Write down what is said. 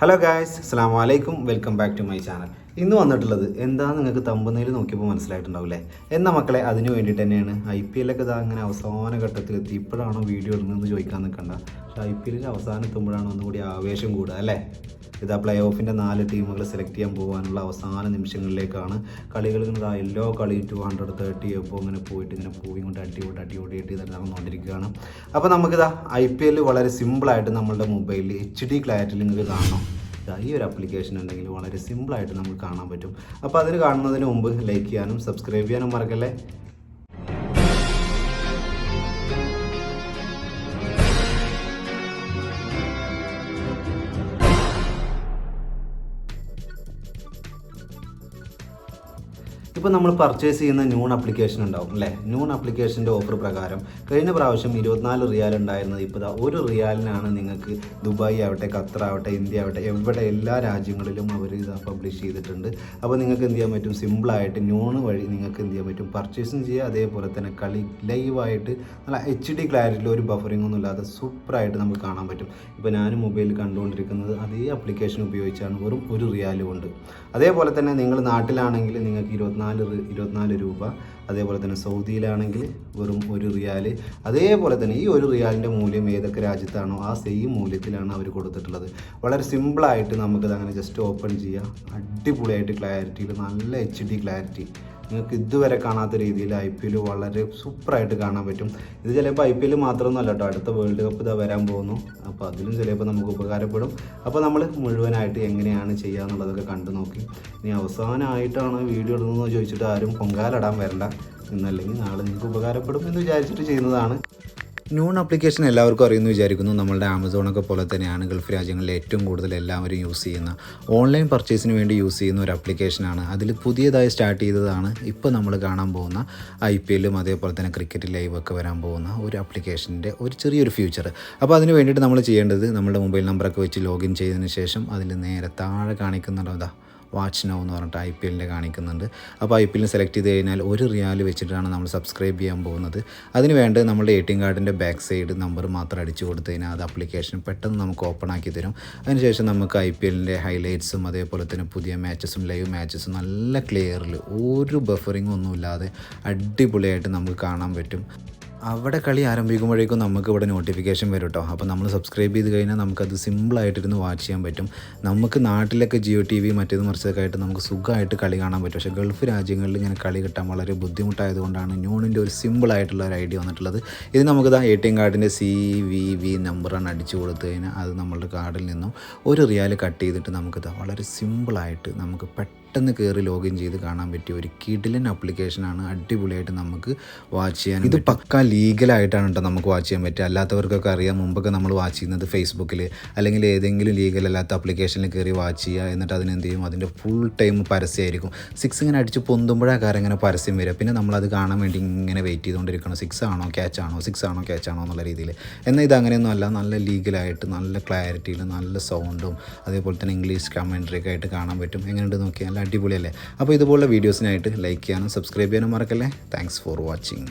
Hello guys, അസ്സലാമു അലൈക്കും. Welcome back to my channel. ഇന്ന് വന്നിട്ടുള്ളത് എന്താണെന്ന് നിങ്ങൾക്ക് തമ്പനയിൽ നോക്കിയപ്പോൾ മനസ്സിലായിട്ടുണ്ടാവില്ലേ? എന്നാൽ മക്കളെ, അതിന് വേണ്ടിയിട്ട് തന്നെയാണ്. IPL ഒക്കെ ഇതാ അങ്ങനെ അവസാന ഘട്ടത്തിലെത്തി. ഇപ്പോഴാണോ വീഡിയോ ഇടുന്നതെന്ന് ചോദിക്കാൻ നിൽക്കണ്ട. പക്ഷേ IPL അവസാനം എത്തുമ്പോഴാണ് ഒന്നുകൂടി ആവേശം കൂടുക അല്ലേ? ഇതാ പ്ലേ ഓഫിൻ്റെ 4 ടീമുകൾ സെലക്ട് ചെയ്യാൻ പോകാനുള്ള അവസാന നിമിഷങ്ങളിലേക്കാണ്. കളികൾ ഇതാ എല്ലാ കളിയും 230 എപ്പോൾ ഇങ്ങനെ പോയിട്ട് ഇങ്ങനെ പോയി കൊണ്ട് അടിയോടി നടന്നുകൊണ്ടിരിക്കുകയാണ്. അപ്പോൾ നമുക്കിതാ IPL വളരെ സിമ്പിളായിട്ട് നമ്മളുടെ മൊബൈലിൽ HD ക്ലാരിറ്റിയിൽ നിങ്ങൾക്ക് കാണണം. ഈ ഒരു ആപ്ലിക്കേഷൻ ഉണ്ടെങ്കിൽ വളരെ സിമ്പിളായിട്ട് നമുക്ക് കാണാൻ പറ്റും. അപ്പോൾ അതിന് കാണുന്നതിന് മുമ്പ് ലൈക്ക് ചെയ്യാനും സബ്സ്ക്രൈബ് ചെയ്യാനും മറക്കല്ലേ. ഇപ്പോൾ നമ്മൾ പർച്ചേസ് ചെയ്യുന്ന ന്യൂൺ ആപ്ലിക്കേഷൻ ഉണ്ടാവും അല്ലേ? ന്യൂൺ ആപ്ലിക്കേഷൻ്റെ ഓഫർ പ്രകാരം കഴിഞ്ഞ പ്രാവശ്യം 24 റിയാൽ ഉണ്ടായിരുന്നത് ഇപ്പോൾ ഒരു റിയാലിനാണ് നിങ്ങൾക്ക് ദുബായ് ആവട്ടെ, ഖത്തർ ആവട്ടെ, ഇന്ത്യ ആവട്ടെ, എവിടെ എല്ലാ രാജ്യങ്ങളിലും അവർ ഇത് പബ്ലിഷ് ചെയ്തിട്ടുണ്ട്. അപ്പോൾ നിങ്ങൾക്ക് എന്ത് ചെയ്യാൻ പറ്റും? സിമ്പിളായിട്ട് ന്യൂൺ വഴി നിങ്ങൾക്ക് എന്ത് ചെയ്യാൻ പറ്റും? പർച്ചേസും ചെയ്യുക. അതേപോലെ തന്നെ കളി ലൈവായിട്ട് നല്ല HD ക്ലാരിറ്റിയിൽ ഒരു ബഫറിംഗ് ഒന്നും ഇല്ലാതെ സൂപ്പറായിട്ട് നമുക്ക് കാണാൻ പറ്റും. ഇപ്പോൾ ഞാൻ മൊബൈലിൽ കണ്ടുകൊണ്ടിരിക്കുന്നത് അതേ ആപ്ലിക്കേഷൻ ഉപയോഗിച്ചാണ്, വെറും 1 റിയാൽ കൊണ്ട്. അതേപോലെ തന്നെ നിങ്ങൾ നാട്ടിലാണെങ്കിൽ നിങ്ങൾക്ക് 24 രൂപ. അതേപോലെ തന്നെ സൗദിയിലാണെങ്കിൽ വെറും 1 റിയാൽ. അതേപോലെ തന്നെ ഈ 1 റിയാലിൻ്റെ മൂല്യം ഏതൊക്കെ രാജ്യത്താണോ ആ സെയിം മൂല്യത്തിലാണ് അവർ കൊടുത്തിട്ടുള്ളത്. വളരെ സിമ്പിളായിട്ട് നമുക്കത് അങ്ങനെ ജസ്റ്റ് ഓപ്പൺ ചെയ്യാം. അടിപൊളിയായിട്ട് ക്ലാരിറ്റിയിൽ നല്ല HD ക്ലാരിറ്റി നിങ്ങൾക്ക് ഇതുവരെ കാണാത്ത രീതിയിൽ IPL വളരെ സൂപ്പറായിട്ട് കാണാൻ പറ്റും. ഇത് ചിലപ്പോൾ IPL മാത്രമൊന്നുമല്ല കേട്ടോ, അടുത്ത വേൾഡ് കപ്പ് ഇതാ വരാൻ പോകുന്നു. അപ്പോൾ അതിലും ചിലപ്പോൾ നമുക്ക് ഉപകാരപ്പെടും. അപ്പോൾ നമ്മൾ മുഴുവനായിട്ട് എങ്ങനെയാണ് ചെയ്യുക എന്നുള്ളതൊക്കെ കണ്ടു നോക്കി. ഇനി അവസാനമായിട്ടാണ് വീഡിയോ ഇടുന്നതെന്ന് ചോദിച്ചിട്ട് ആരും പൊങ്കാലിടാൻ വരണ്ട. ഇന്നല്ലെങ്കിൽ നാളെ നിങ്ങൾക്ക് ഉപകാരപ്പെടും എന്ന് വിചാരിച്ചിട്ട് ചെയ്യുന്നതാണ്. ന്യൂൺ ആപ്ലിക്കേഷൻ എല്ലാവർക്കും അറിയുമെന്ന് വിചാരിക്കുന്നു. നമ്മളുടെ ആമസോണൊക്കെ പോലെ തന്നെയാണ് ഗൾഫ് രാജ്യങ്ങളിൽ ഏറ്റവും കൂടുതൽ എല്ലാവരും യൂസ് ചെയ്യുന്ന, ഓൺലൈൻ പർച്ചേസിന് വേണ്ടി യൂസ് ചെയ്യുന്ന ഒരു ആപ്ലിക്കേഷനാണ്. അതിൽ പുതിയതായി സ്റ്റാർട്ട് ചെയ്തതാണ് ഇപ്പോൾ നമ്മൾ കാണാൻ പോകുന്ന IPLും അതേപോലെ തന്നെ ക്രിക്കറ്റ് ലൈവൊക്കെ വരാൻ പോകുന്ന ഒരു ആപ്ലിക്കേഷൻ്റെ ഒരു ചെറിയൊരു ഫ്യൂച്ചർ. അപ്പോൾ അതിന് വേണ്ടിയിട്ട് നമ്മൾ ചെയ്യേണ്ടത്, നമ്മുടെ മൊബൈൽ നമ്പറൊക്കെ വെച്ച് ലോഗിൻ ചെയ്തതിന് ശേഷം അതിൽ നേരെ താഴെ കാണിക്കുന്നുണ്ടോ, വാച്ച് നൗ എന്ന് പറഞ്ഞിട്ട് IPLൻ്റെ കാണിക്കുന്നുണ്ട്. അപ്പോൾ IPL സെലക്ട് ചെയ്ത് കഴിഞ്ഞാൽ 1 റിയാൽ വെച്ചിട്ടാണ് നമ്മൾ സബ്സ്ക്രൈബ് ചെയ്യാൻ പോകുന്നത്. അതിന് വേണ്ടത് നമ്മുടെ ATM കാർഡിൻ്റെ ബാക്ക് സൈഡ് നമ്പർ മാത്രം അടിച്ചു കൊടുത്തു കഴിഞ്ഞാൽ അത് ആപ്ലിക്കേഷൻ പെട്ടെന്ന് നമുക്ക് ഓപ്പൺ ആക്കി തരും. അതിനുശേഷം നമുക്ക് IPLൻ്റെ ഹൈലൈറ്റ്സും അതേപോലെ തന്നെ പുതിയ മാച്ചസും ലൈവ് മാച്ചസും നല്ല ക്ലിയറിൽ ഒരു ബഫറിങ്ങും ഒന്നുമില്ലാതെ അടിപൊളിയായിട്ട് നമുക്ക് കാണാൻ പറ്റും. അവിടെ കളി ആരംഭിക്കുമ്പോഴേക്കും നമുക്ക് ഇവിടെ നോട്ടിഫിക്കേഷൻ വരും കേട്ടോ. അപ്പോൾ നമ്മൾ സബ്സ്ക്രൈബ് ചെയ്ത് കഴിഞ്ഞാൽ നമുക്കത് സിമ്പിളായിട്ടിരുന്ന് വാച്ച് ചെയ്യാൻ പറ്റും. നമുക്ക് നാട്ടിലൊക്കെ ജിയോ TV മറ്റേത് മറിച്ചതൊക്കെ ആയിട്ട് നമുക്ക് സുഖമായിട്ട് കളി കാണാൻ പറ്റും. പക്ഷേ ഗൾഫ് രാജ്യങ്ങളിൽ ഇങ്ങനെ കളി കിട്ടാൻ വളരെ ബുദ്ധിമുട്ടായതുകൊണ്ടാണ് ന്യൂണിൻ്റെ ഒരു സിമ്പിളായിട്ടുള്ള ഒരു ഐഡിയ വന്നിട്ടുള്ളത്. ഇത് നമുക്കിതാ ATM കാർഡിൻ്റെ CVV നമ്പറാണ് അടിച്ചു കൊടുത്തു കഴിഞ്ഞാൽ അത് നമ്മളുടെ കാർഡിൽ നിന്നും 1 റിയാൽ കട്ട് ചെയ്തിട്ട് നമുക്കിതാ വളരെ സിമ്പിളായിട്ട് നമുക്ക് പെട്ടെന്ന് കയറി ലോഗിൻ ചെയ്ത് കാണാൻ പറ്റിയ ഒരു കിടിലൻ ആപ്ലിക്കേഷനാണ്. അടിപൊളിയായിട്ട് നമുക്ക് വാച്ച് ചെയ്യാൻ. ഇത് പക്ക ലീഗലായിട്ടാണ് കേട്ടോ നമുക്ക് വാച്ച് ചെയ്യാൻ പറ്റുക. അല്ലാത്തവർക്കൊക്കെ അറിയാം, മുമ്പൊക്കെ നമ്മൾ വാച്ച് ചെയ്യുന്നത് ഫേസ്ബുക്കിൽ അല്ലെങ്കിൽ ഏതെങ്കിലും ലീഗലല്ലാത്ത ആപ്ലിക്കേഷനിൽ കയറി വാച്ച് ചെയ്യുക. എന്നിട്ട് അതിനെന്ത് ചെയ്യും, അതിൻ്റെ ഫുൾ ടൈം പരസ്യമായിരിക്കും. 6 ഇങ്ങനെ അടിച്ച് പൊന്തുമ്പോഴാണ് കാര്യം ഇങ്ങനെ പരസ്യം വരിക. പിന്നെ നമ്മളത് കാണാൻ വേണ്ടി ഇങ്ങനെ വെയിറ്റ് ചെയ്തുകൊണ്ടിരിക്കണം. 6 ആണോ ക്യാച്ച് ആണോ, 6 ആണോ ക്യാച്ച് ആണോ എന്നുള്ള രീതിയിൽ. എന്നാൽ ഇത് അങ്ങനെയൊന്നും അല്ല, നല്ല ലീഗലായിട്ട് നല്ല ക്ലാരിറ്റിയിൽ നല്ല സൗണ്ടും അതേപോലെ തന്നെ ഇംഗ്ലീഷ് കമൻട്രി ഒക്കെ ആയിട്ട് കാണാൻ പറ്റും. എങ്ങനെയുണ്ട് നോക്കിയാൽ നല്ല അടിപൊളിയല്ലേ? അപ്പോൾ ഇതുപോലുള്ള വീഡിയോസിനായിട്ട് ലൈക്ക് ചെയ്യാനും സബ്സ്ക്രൈബ് ചെയ്യാനും മറക്കല്ലേ. Thanks for watching.